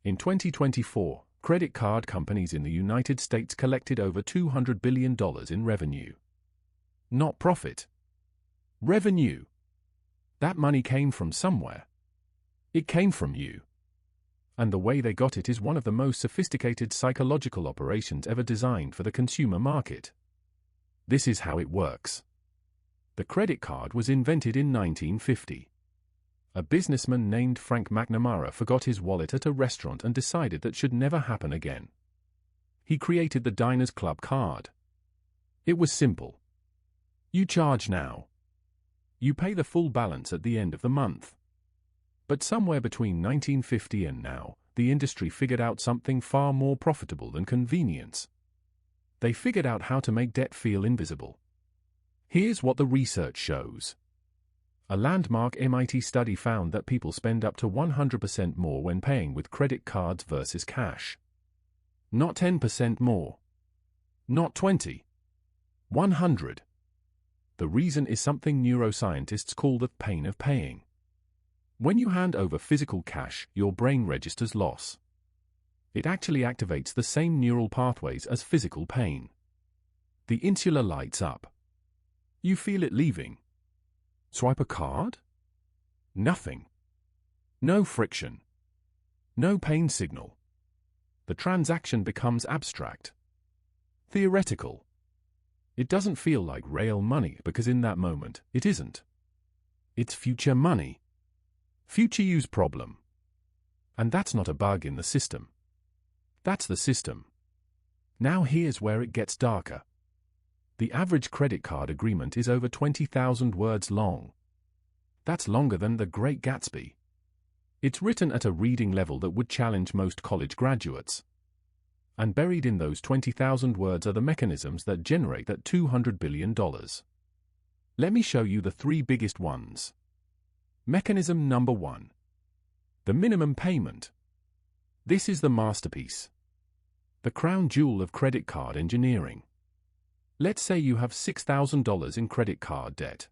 In 2024, credit card companies in the United States collected over $200 billion in revenue. Not profit. Revenue. That money came from somewhere. It came from you. And the way they got it is one of the most sophisticated psychological operations ever designed for the consumer market. This is how it works. The credit card was invented in 1950. A businessman named Frank McNamara forgot his wallet at a restaurant and decided that should never happen again. He created the Diners Club card. It was simple. You charge now. You pay the full balance at the end of the month. But somewhere between 1950 and now, the industry figured out something far more profitable than convenience. They figured out how to make debt feel invisible. Here's what the research shows. A landmark MIT study found that people spend up to 100% more when paying with credit cards versus cash. Not 10% more. Not 20. 100. The reason is something neuroscientists call the pain of paying. When you hand over physical cash, your brain registers loss. It actually activates the same neural pathways as physical pain. The insula lights up. You feel it leaving. Swipe a card? Nothing. No friction. No pain signal. The transaction becomes abstract. Theoretical. It doesn't feel like real money because in that moment, it isn't. It's future money. Future use problem. And that's not a bug in the system. That's the system. Now here's where it gets darker. The average credit card agreement is over 20,000 words long. That's longer than The Great Gatsby. It's written at a reading level that would challenge most college graduates. And buried in those 20,000 words are the mechanisms that generate that $200 billion. Let me show you the three biggest ones. Mechanism number 1. The minimum payment. This is the masterpiece. The crown jewel of credit card engineering. Let's say you have $6,000 in credit card debt.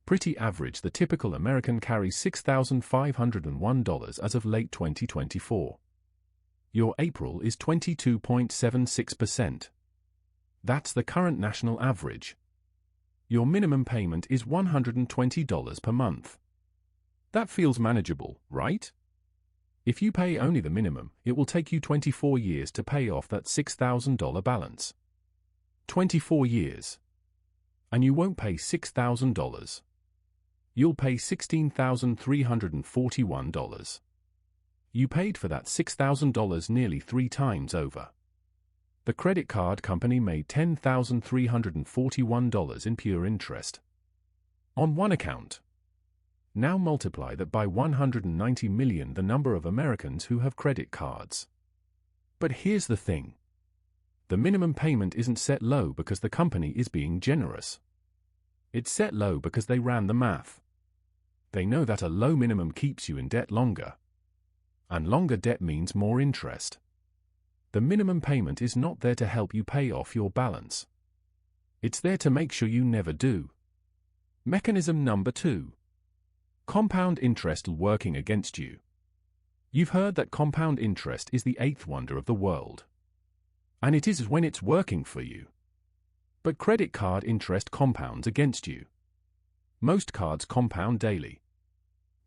Pretty average, the typical American carries $6,501 as of late 2024. Your April is 22.76%. That's the current national average. Your minimum payment is $120 per month. That feels manageable, right? If you pay only the minimum, it will take you 24 years to pay off that $6,000 balance. 24 years. And you won't pay $6,000. You'll pay $16,341. You paid for that $6,000 nearly 3 times over. The credit card company made $10,341 in pure interest. On one account. Now multiply that by 190 million, the number of Americans who have credit cards. But here's the thing. The minimum payment isn't set low because the company is being generous. It's set low because they ran the math. They know that a low minimum keeps you in debt longer. And longer debt means more interest. The minimum payment is not there to help you pay off your balance. It's there to make sure you never do. Mechanism number 2. Compound interest working against you. You've heard that compound interest is the 8th wonder of the world. And it is when it's working for you. But credit card interest compounds against you. Most cards compound daily.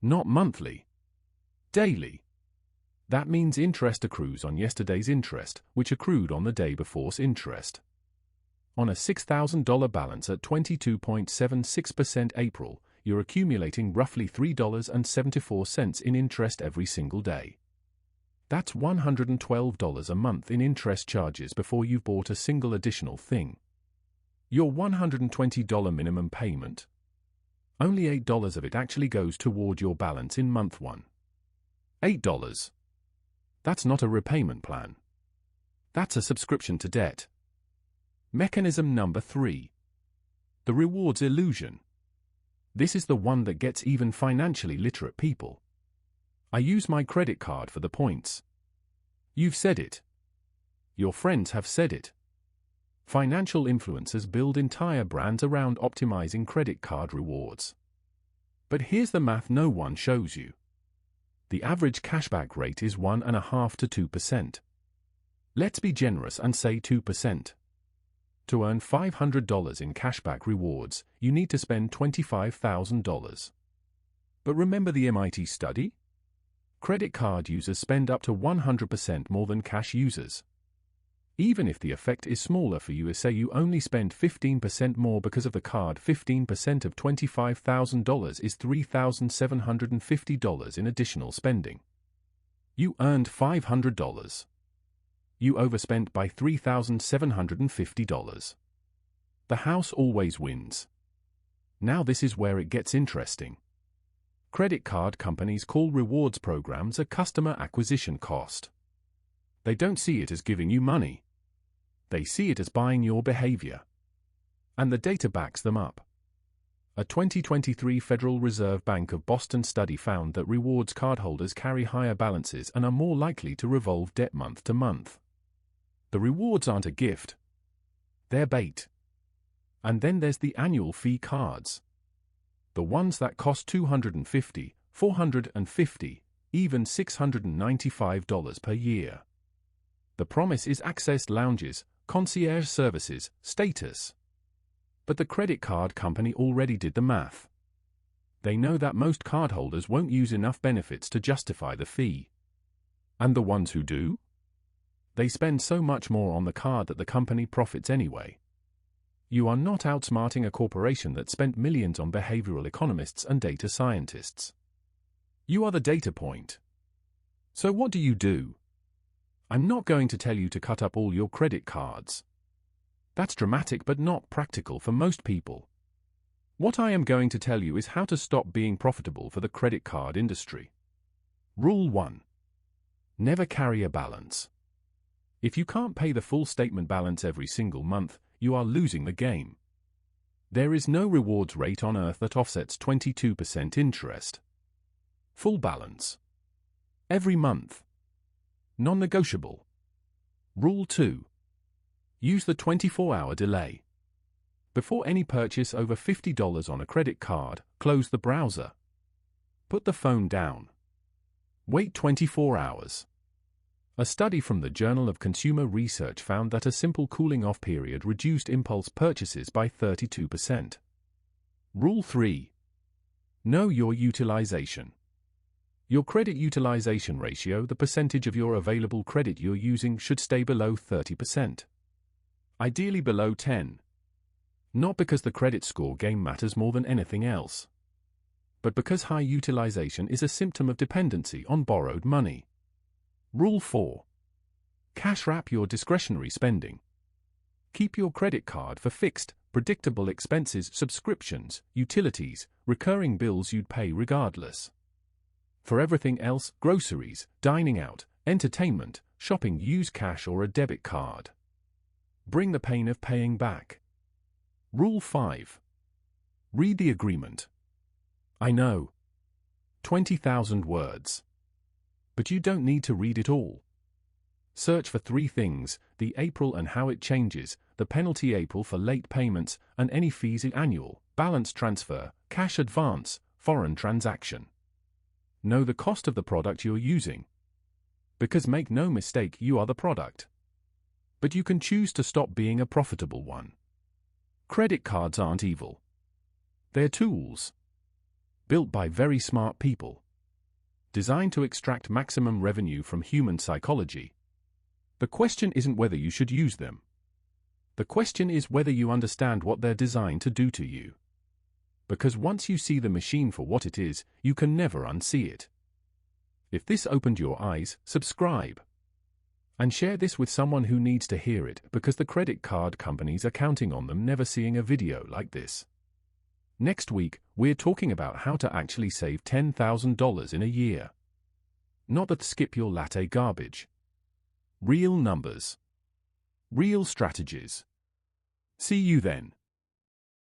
Not monthly. Daily. That means interest accrues on yesterday's interest, which accrued on the day before's interest. On a $6,000 balance at 22.76% April, you're accumulating roughly $3.74 in interest every single day. That's $112 a month in interest charges before you've bought a single additional thing. Your $120 minimum payment. Only $8 of it actually goes toward your balance in month 1. $8. That's not a repayment plan. That's a subscription to debt. Mechanism number 3. The rewards illusion. This is the one that gets even financially literate people. I use my credit card for the points. You've said it. Your friends have said it. Financial influencers build entire brands around optimizing credit card rewards. But here's the math no one shows you. The average cashback rate is 1.5 to 2%. Let's be generous and say 2%. To earn $500 in cashback rewards, you need to spend $25,000. But remember the MIT study? Credit card users spend up to 100% more than cash users. Even if the effect is smaller for you, say you only spend 15% more because of the card, 15% of $25,000 is $3,750 in additional spending. You earned $500. You overspent by $3,750. The house always wins. Now this is where it gets interesting. Credit card companies call rewards programs a customer acquisition cost. They don't see it as giving you money. They see it as buying your behavior. And the data backs them up. A 2023 Federal Reserve Bank of Boston study found that rewards cardholders carry higher balances and are more likely to revolve debt month to month. The rewards aren't a gift. They're bait. And then there's the annual fee cards. The ones that cost $250, $450, even $695 per year. The promise is accessed lounges, concierge services, status. But the credit card company already did the math. They know that most cardholders won't use enough benefits to justify the fee. And the ones who do? They spend so much more on the card that the company profits anyway. You are not outsmarting a corporation that spent millions on behavioral economists and data scientists. You are the data point. So what do? I'm not going to tell you to cut up all your credit cards. That's dramatic but not practical for most people. What I am going to tell you is how to stop being profitable for the credit card industry. Rule 1. Never carry a balance. If you can't pay the full statement balance every single month, you are losing the game. There is no rewards rate on earth that offsets 22% interest. Full balance. Every month. Non-negotiable. Rule 2. Use the 24-hour delay. Before any purchase over $50 on a credit card, close the browser. Put the phone down. Wait 24 hours. A study from the Journal of Consumer Research found that a simple cooling-off period reduced impulse purchases by 32%. Rule 3. Know your utilization. Your credit utilization ratio, the percentage of your available credit you're using, should stay below 30%. Ideally below 10%. Not because the credit score game matters more than anything else, but because high utilization is a symptom of dependency on borrowed money. Rule 4. Cash wrap your discretionary spending. Keep your credit card for fixed, predictable expenses, subscriptions, utilities, recurring bills you'd pay regardless. For everything else, groceries, dining out, entertainment, shopping, use cash or a debit card. Bring the pain of paying back. Rule 5. Read the agreement. I know. 20,000 words. But you don't need to read it all. Search for 3 things: the April and how it changes, the penalty April for late payments, and any fees: annual, balance transfer, cash advance, foreign transaction. Know the cost of the product you're using. Because make no mistake, you are the product. But you can choose to stop being a profitable one. Credit cards aren't evil. They're tools. Built by very smart people. Designed to extract maximum revenue from human psychology. The question isn't whether you should use them. The question is whether you understand what they're designed to do to you. Because once you see the machine for what it is, you can never unsee it. If this opened your eyes, subscribe. And share this with someone who needs to hear it, because the credit card companies are counting on them never seeing a video like this. Next week, we're talking about how to actually save $10,000 in a year. Not that skip your latte garbage. Real numbers. Real strategies. See you then.